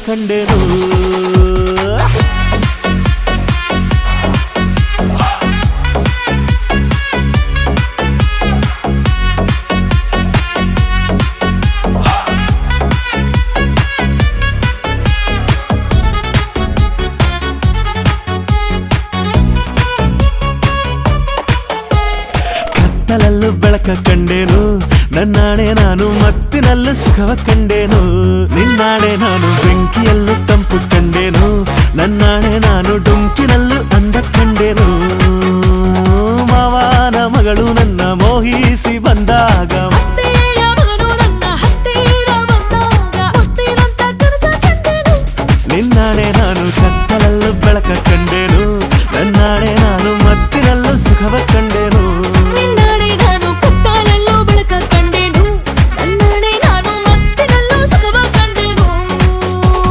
ಕಂಡೆನು ಕತ್ತಲಲ್ಲೂ ಬೆಳಕ ಕಂಡೇನು ನನ್ನಾಣೆ ನಾನು ಮತ್ತಿನಲ್ಲೂ ಸುಖವ ಕಂಡೇನು ನಿನ್ನಾಣೆ ನಾನು ಬೆಂಕಿ